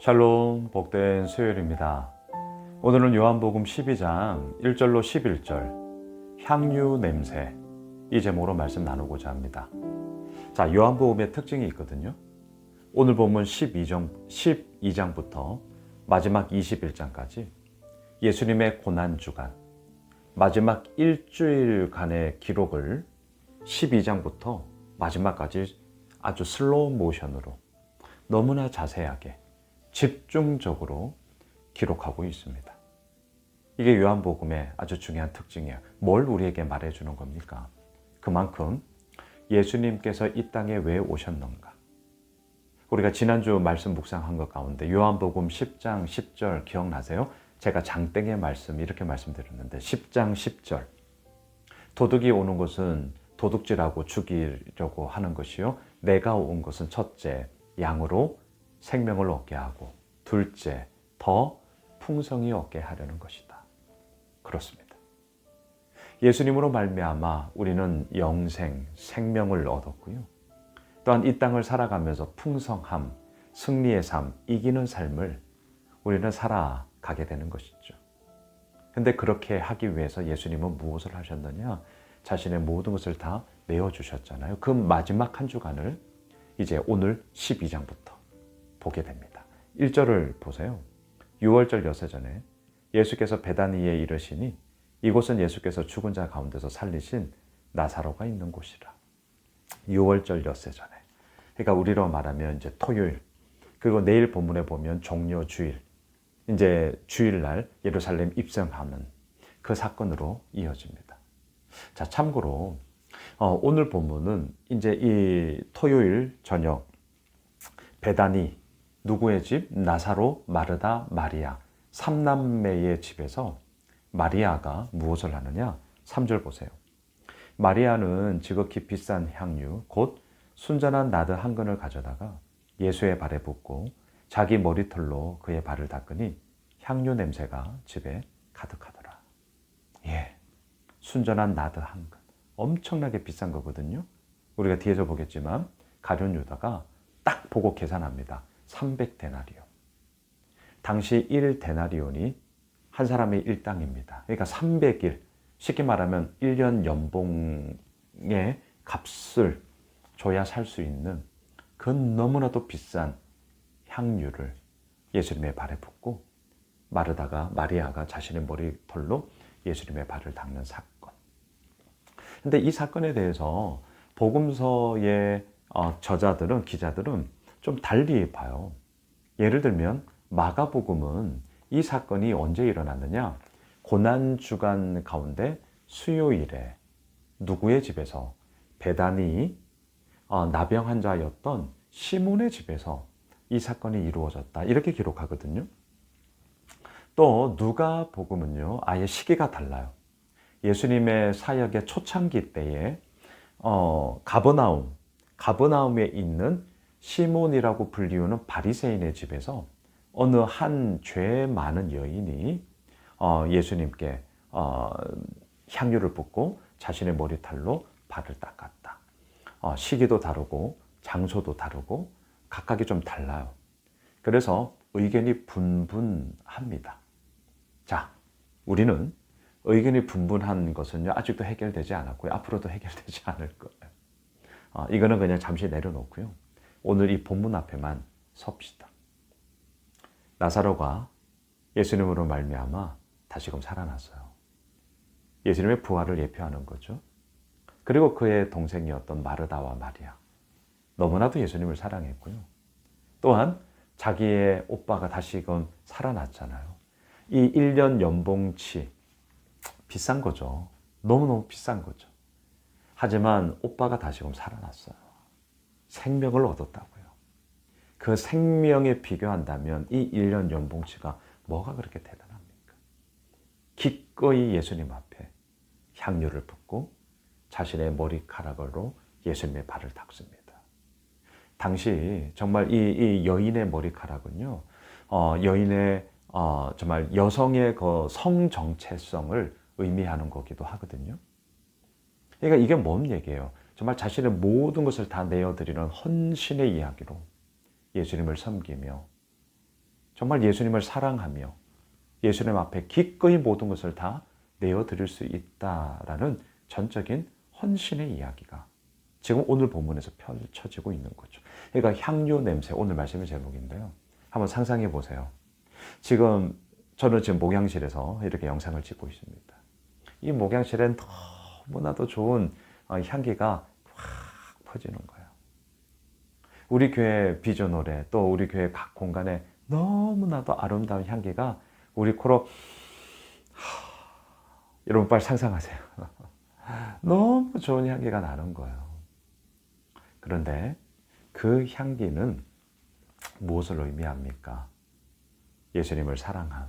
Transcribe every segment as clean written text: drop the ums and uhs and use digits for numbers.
샬롬, 복된 수요일입니다. 오늘은 요한복음 12장 1절로 11절 향유 냄새, 이 제목으로 말씀 나누고자 합니다. 자, 요한복음의 특징이 있거든요. 오늘 본문 12장부터 마지막 21장까지 예수님의 고난주간, 마지막 일주일간의 기록을 12장부터 마지막까지 아주 슬로우 모션으로 너무나 자세하게 집중적으로 기록하고 있습니다. 이게 요한복음의 아주 중요한 특징이에요. 뭘 우리에게 말해주는 겁니까? 그만큼 예수님께서 이 땅에 왜 오셨는가? 우리가 지난주 말씀 묵상한 것 가운데 요한복음 10장 10절 기억나세요? 제가 장땡의 말씀 이렇게 말씀드렸는데 10장 10절 도둑이 오는 것은 도둑질하고 죽이려고 하는 것이요, 내가 온 것은 첫째 양으로 생명을 얻게 하고 둘째 더 풍성히 얻게 하려는 것이다. 그렇습니다. 예수님으로 말미암아 우리는 영생, 생명을 얻었고요. 또한 이 땅을 살아가면서 풍성함, 승리의 삶, 이기는 삶을 우리는 살아가게 되는 것이죠. 근데 그렇게 하기 위해서 예수님은 무엇을 하셨느냐? 자신의 모든 것을 다 내어주셨잖아요. 그 마지막 한 주간을 이제 오늘 12장부터 보게 됩니다. 1절을 보세요. 6월절 여세전에 예수께서 베다니에 이르시니 이곳은 예수께서 죽은 자 가운데서 살리신 나사로가 있는 곳이라. 6월절 여세전에, 그러니까 우리로 말하면 이제 토요일, 그리고 내일 본문에 보면 종려 주일, 이제 주일날 예루살렘 입성하는 그 사건으로 이어집니다. 자, 참고로 오늘 본문은 이제 이 토요일 저녁 베다니, 누구의 집? 나사로, 마르다, 마리아, 삼남매의 집에서 마리아가 무엇을 하느냐? 3절 보세요. 마리아는 지극히 비싼 향유, 곧 순전한 나드 한 근을 가져다가 예수의 발에 붓고 자기 머리털로 그의 발을 닦으니 향유 냄새가 집에 가득하더라. 예, 순전한 나드 한 근. 엄청나게 비싼 거거든요. 우리가 뒤에서 보겠지만 가룟 유다가 딱 보고 계산합니다. 300데나리온. 당시 1데나리온이 한 사람의 일당입니다. 그러니까 300일, 쉽게 말하면 1년 연봉의 값을 줘야 살 수 있는 그 너무나도 비싼 향유를 예수님의 발에 붓고 마리아가 자신의 머리털로 예수님의 발을 닦는 사건. 근데 이 사건에 대해서 복음서의 기자들은 좀 달리 봐요. 예를 들면 마가복음은 이 사건이 언제 일어났느냐? 고난주간 가운데 수요일에 누구의 집에서? 베다니 나병 환자였던 시몬의 집에서 이 사건이 이루어졌다. 이렇게 기록하거든요. 또 누가복음은요, 아예 시기가 달라요. 예수님의 사역의 초창기 때에 가버나움에 있는 시몬이라고 불리우는 바리새인의 집에서 어느 한 죄 많은 여인이 예수님께 향유를 붓고 자신의 머리털로 발을 닦았다. 시기도 다르고 장소도 다르고 각각이 좀 달라요. 그래서 의견이 분분합니다. 자, 우리는 의견이 분분한 것은요, 아직도 해결되지 않았고요. 앞으로도 해결되지 않을 거예요. 이거는 그냥 잠시 내려놓고요. 오늘 이 본문 앞에만 섭시다. 나사로가 예수님으로 말미암아 다시금 살아났어요. 예수님의 부활을 예표하는 거죠. 그리고 그의 동생이었던 마르다와 마리아, 너무나도 예수님을 사랑했고요. 또한 자기의 오빠가 다시금 살아났잖아요. 이 1년 연봉치 비싼 거죠. 너무너무 비싼 거죠. 하지만 오빠가 다시금 살아났어요. 생명을 얻었다고요. 그 생명에 비교한다면 이 1년 연봉치가 뭐가 그렇게 대단합니까? 기꺼이 예수님 앞에 향유를 붓고 자신의 머리카락으로 예수님의 발을 닦습니다. 당시 정말 이 여인의 머리카락은요, 여인의 정말 여성의 그 성 정체성을 의미하는 거기도 하거든요. 그러니까 이게 뭔 얘기예요? 정말 자신의 모든 것을 다 내어드리는 헌신의 이야기로 예수님을 섬기며 정말 예수님을 사랑하며 예수님 앞에 기꺼이 모든 것을 다 내어드릴 수 있다라는 전적인 헌신의 이야기가 지금 오늘 본문에서 펼쳐지고 있는 거죠. 그러니까 향유 냄새, 오늘 말씀의 제목인데요. 한번 상상해 보세요. 저는 지금 목양실에서 이렇게 영상을 찍고 있습니다. 이 목양실엔 너무나도 좋은 향기가 확 퍼지는 거예요. 우리 교회 비전 노래, 또 우리 교회 각 공간에 너무나도 아름다운 향기가 우리 코로 여러분 빨리 상상하세요. 너무 좋은 향기가 나는 거예요. 그런데 그 향기는 무엇을 의미합니까? 예수님을 사랑함,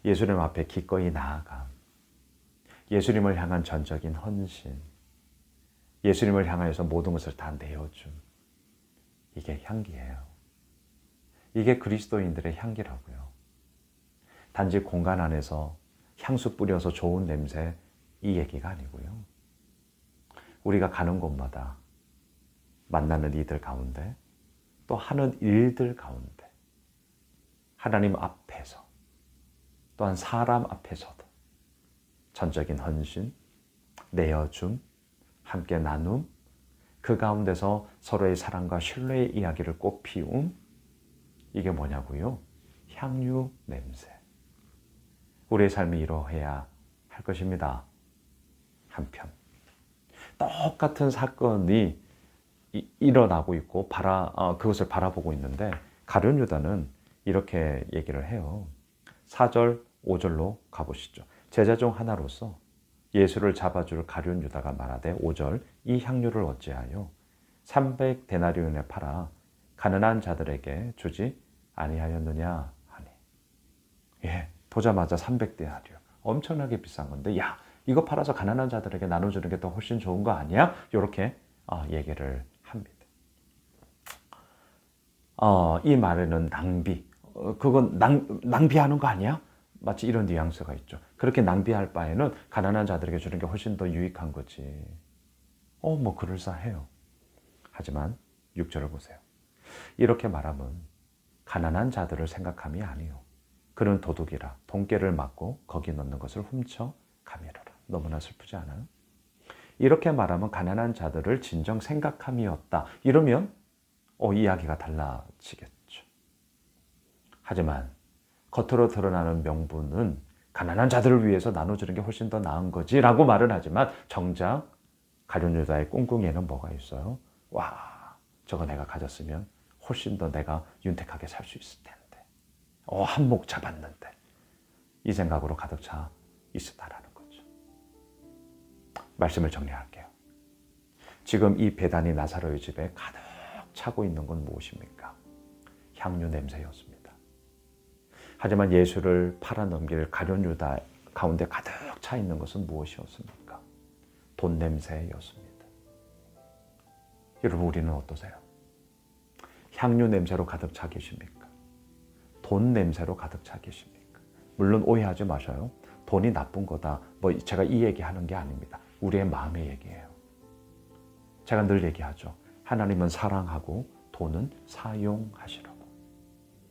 예수님 앞에 기꺼이 나아감, 예수님을 향한 전적인 헌신, 예수님을 향하여서 모든 것을 다 내어줌. 이게 향기예요. 이게 그리스도인들의 향기라고요. 단지 공간 안에서 향수 뿌려서 좋은 냄새 이 얘기가 아니고요. 우리가 가는 곳마다 만나는 이들 가운데 또 하는 일들 가운데 하나님 앞에서 또한 사람 앞에서도 전적인 헌신, 내어줌, 함께 나눔, 그 가운데서 서로의 사랑과 신뢰의 이야기를 꽃 피움, 이게 뭐냐고요? 향유 냄새. 우리의 삶이 이러해야 할 것입니다. 한편 똑같은 사건이 일어나고 있고 그것을 바라보고 있는데 가룟 유다는 이렇게 얘기를 해요. 4절, 5절로 가보시죠. 제자 중 하나로서 예수를 잡아줄 가룟 유다가 말하되 5절 이 향유를 어찌하여 300데나리온에 팔아 가난한 자들에게 주지 아니하였느냐 하니. 예, 보자마자 300데나리온. 엄청나게 비싼 건데 야, 이거 팔아서 가난한 자들에게 나눠주는 게 더 훨씬 좋은 거 아니야? 이렇게 얘기를 합니다. 이 말에는 낭비, 그건 낭비하는 거 아니야? 마치 이런 뉘앙스가 있죠. 그렇게 낭비할 바에는 가난한 자들에게 주는 게 훨씬 더 유익한 거지. 뭐 그럴싸해요. 하지만 6절을 보세요. 이렇게 말하면 가난한 자들을 생각함이 아니요. 그는 도둑이라 돈깨를 맞고 거기 넣는 것을 훔쳐 가미르라. 너무나 슬프지 않아요? 이렇게 말하면 가난한 자들을 진정 생각함이었다. 이러면 이야기가 달라지겠죠. 하지만 겉으로 드러나는 명분은 가난한 자들을 위해서 나눠주는 게 훨씬 더 나은 거지 라고 말은 하지만 정작 가룟 유다의 꿍꿍이에는 뭐가 있어요? 와, 저거 내가 가졌으면 훨씬 더 내가 윤택하게 살 수 있을 텐데. 한몫 잡았는데. 이 생각으로 가득 차 있었다라는 거죠. 말씀을 정리할게요. 지금 이 배단이 나사로의 집에 가득 차고 있는 건 무엇입니까? 향유 냄새였습니다. 하지만 예수를 팔아넘길 가룟 유다 가운데 가득 차 있는 것은 무엇이었습니까? 돈 냄새였습니다. 여러분, 우리는 어떠세요? 향유 냄새로 가득 차 계십니까? 돈 냄새로 가득 차 계십니까? 물론 오해하지 마셔요. 돈이 나쁜 거다. 제가 이 얘기하는 게 아닙니다. 우리의 마음의 얘기예요. 제가 늘 얘기하죠. 하나님은 사랑하고 돈은 사용하시라고.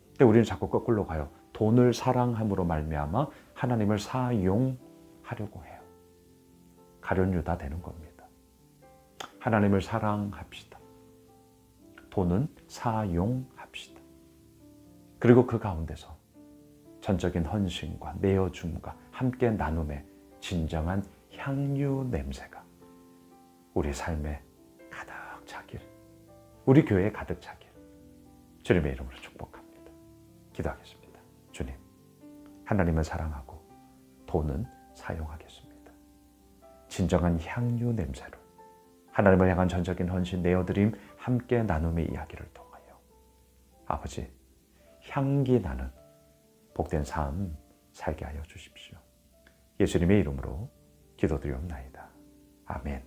근데 우리는 자꾸 거꾸로 가요. 돈을 사랑함으로 말미암아 하나님을 사용하려고 해요. 가룟 유다 되는 겁니다. 하나님을 사랑합시다. 돈은 사용합시다. 그리고 그 가운데서 전적인 헌신과 내어줌과 함께 나눔의 진정한 향유 냄새가 우리 삶에 가득 차길, 우리 교회에 가득 차길 주님의 이름으로 축복합니다. 기도하겠습니다. 주님, 하나님은 사랑하고 돈은 사용하겠습니다. 진정한 향유 냄새로 하나님을 향한 전적인 헌신, 내어드림, 함께 나눔의 이야기를 통하여 아버지, 향기 나는 복된 삶 살게 하여 주십시오. 예수님의 이름으로 기도드리옵나이다. 아멘.